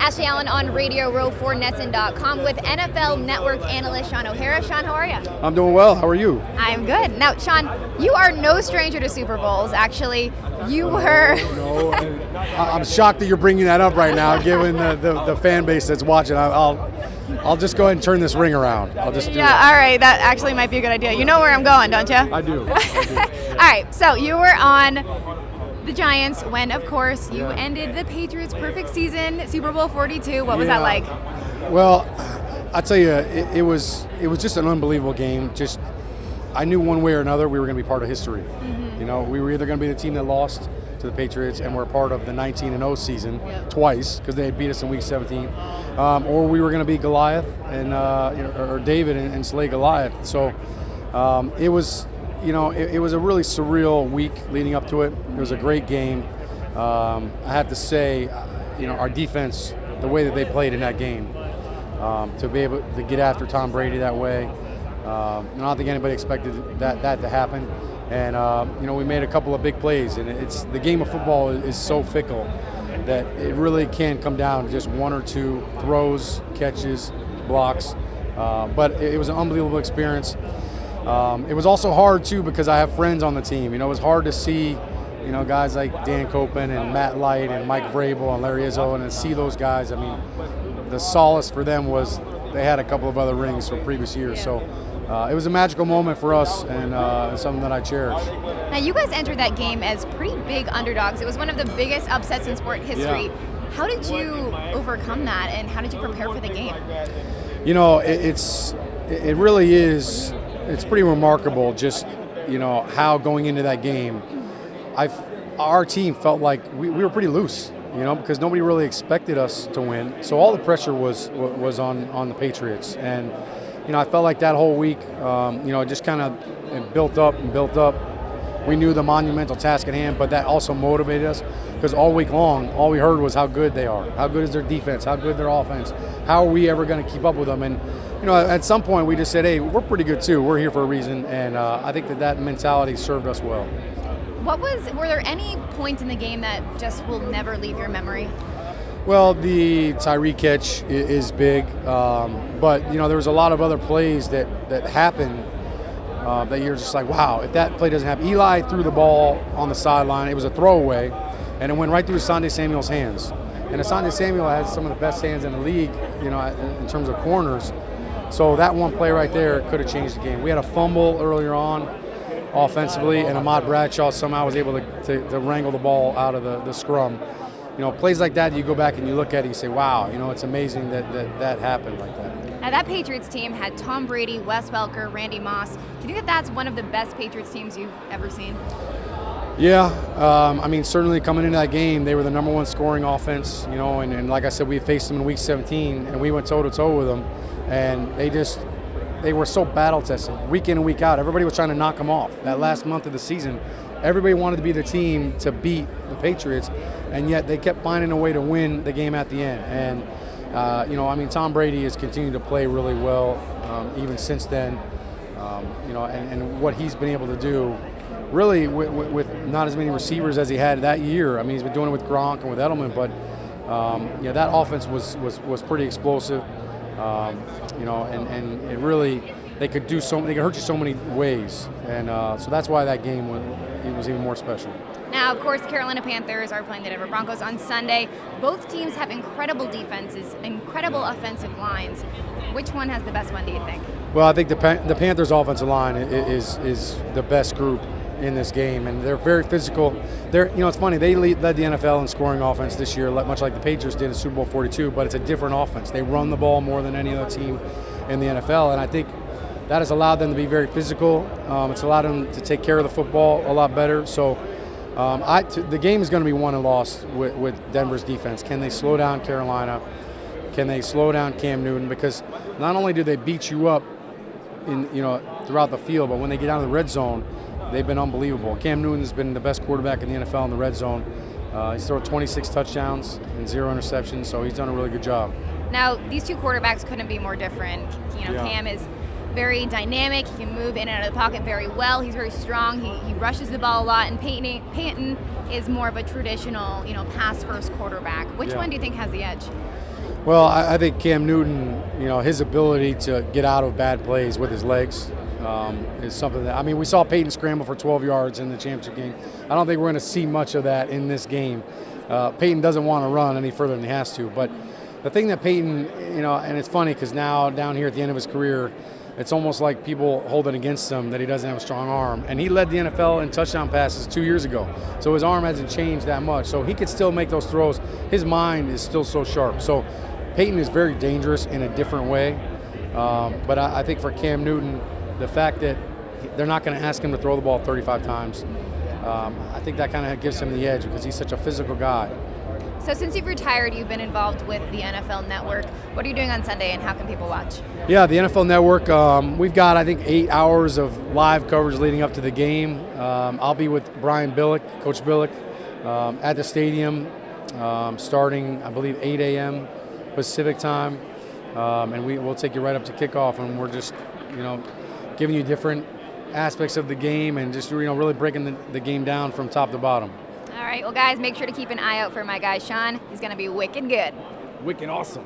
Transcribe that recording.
Ashley Allen on Radio Row for NESN.com with NFL Network analyst Shaun O'Hara. Shaun, how are you? I'm doing well. How are you? I'm good. Now, Shaun, you are no stranger to Super Bowls. Actually, you were. No, I'm shocked that you're bringing that up right now, given the fan base that's watching. I'll just go ahead and turn this ring around. I'll just do that. All right. That actually might be a good idea. You know where I'm going, don't you? I do. All right. So you were on the Giants when, of course, you ended the Patriots' perfect season, Super Bowl 42. What was that like? Well, I tell you, it was just an unbelievable game. Just I knew one way or another we were going to be part of history. Mm-hmm. You know, we were either going to be the team that lost to the Patriots and were part of the 19-0 season twice because they had beat us in Week 17, or we were going to be Goliath and or David and slay Goliath. So it was. It was a really surreal week leading up to it. It was a great game. I have to say, our defense, the way that they played in that game, to be able to get after Tom Brady that way, I don't think anybody expected that to happen. And, we made a couple of big plays. And the game of football is so fickle that it really can come down to just one or two throws, catches, blocks. But it was an unbelievable experience. It was also hard, too, because I have friends on the team. It was hard to see, guys like Dan Copen and Matt Light and Mike Vrabel and Larry Izzo, and to see those guys. I mean, the solace for them was they had a couple of other rings from previous years. So it was a magical moment for us and something that I cherish. Now, you guys entered that game as pretty big underdogs. It was one of the biggest upsets in sport history. Yeah. How did you overcome that, and how did you prepare for the game? It really is. It's pretty remarkable just, how going into that game, our team felt like we were pretty loose, because nobody really expected us to win. So all the pressure was on the Patriots. And, I felt like that whole week, it just kind of built up and built up. We knew the monumental task at hand, but that also motivated us because all week long, all we heard was how good they are. How good is their defense? How good their offense? How are we ever going to keep up with them? And, at some point we just said, hey, we're pretty good too. We're here for a reason. And I think that mentality served us well. Were there any points in the game that just will never leave your memory? Well, the Tyree catch is big. But, there was a lot of other plays that happened that you're just like, wow, if that play doesn't happen. Eli threw the ball on the sideline. It was a throwaway, and it went right through Asante Samuel's hands. And Asante Samuel has some of the best hands in the league, in terms of corners. So that one play right there could have changed the game. We had a fumble earlier on offensively, and Ahmad Bradshaw somehow was able to wrangle the ball out of the scrum. Plays like that, you go back and you look at it and you say, wow, it's amazing that happened like that. Now, that Patriots team had Tom Brady, Wes Welker, Randy Moss. Do you think that that's one of the best Patriots teams you've ever seen? Yeah. Certainly coming into that game, they were the number one scoring offense, and like I said, we faced them in Week 17, and we went toe-to-toe with them, and they were so battle-tested, week in and week out. Everybody was trying to knock them off. That last month of the season, everybody wanted to be the team to beat the Patriots, and yet they kept finding a way to win the game at the end. And, Tom Brady has continued to play really well even since then, and what he's been able to do really with not as many receivers as he had that year. He's been doing it with Gronk and with Edelman, but, that offense was pretty explosive, and it really, they could hurt you so many ways. And so that's why that game was even more special. Now, of course, Carolina Panthers are playing the Denver Broncos on Sunday. Both teams have incredible defenses, incredible offensive lines. Which one has the best one, do you think? Well, I think the Panthers' offensive line is the best group in this game, and they're very physical. It's funny, they led the NFL in scoring offense this year, much like the Patriots did in Super Bowl 42, but it's a different offense. They run the ball more than any other team in the NFL, and I think that has allowed them to be very physical. It's allowed them to take care of the football a lot better. So the game is going to be won and lost with Denver's defense. Can they slow down Carolina? Can they slow down Cam Newton? Because not only do they beat you up throughout the field, but when they get down to the red zone, they've been unbelievable. Cam Newton's been the best quarterback in the NFL in the red zone. He's thrown 26 touchdowns and 0 interceptions, so he's done a really good job. Now, these two quarterbacks couldn't be more different. Cam is very dynamic. He can move in and out of the pocket very well. He's very strong. He rushes the ball a lot. And Peyton is more of a traditional, pass-first quarterback. Which one do you think has the edge? Well, I think Cam Newton, his ability to get out of bad plays with his legs is something that, we saw Peyton scramble for 12 yards in the championship game. I don't think we're going to see much of that in this game. Peyton doesn't want to run any further than he has to. But the thing that Peyton, and it's funny because now down here at the end of his career, it's almost like people hold it against him that he doesn't have a strong arm. And he led the NFL in touchdown passes 2 years ago. So his arm hasn't changed that much. So he could still make those throws. His mind is still so sharp. So Peyton is very dangerous in a different way. But I think for Cam Newton, the fact that they're not going to ask him to throw the ball 35 times, I think that kind of gives him the edge because he's such a physical guy. So since you've retired, you've been involved with the NFL Network. What are you doing on Sunday, and how can people watch? Yeah, the NFL Network, we've got, I think, 8 hours of live coverage leading up to the game. I'll be with Brian Billick, Coach Billick, at the stadium starting, I believe, 8 a.m. Pacific time. And we'll take you right up to kickoff, and we're just, giving you different aspects of the game and just, really breaking the game down from top to bottom. All right, well, guys, make sure to keep an eye out for my guy, Shaun. He's going to be wicked good. Wicked awesome.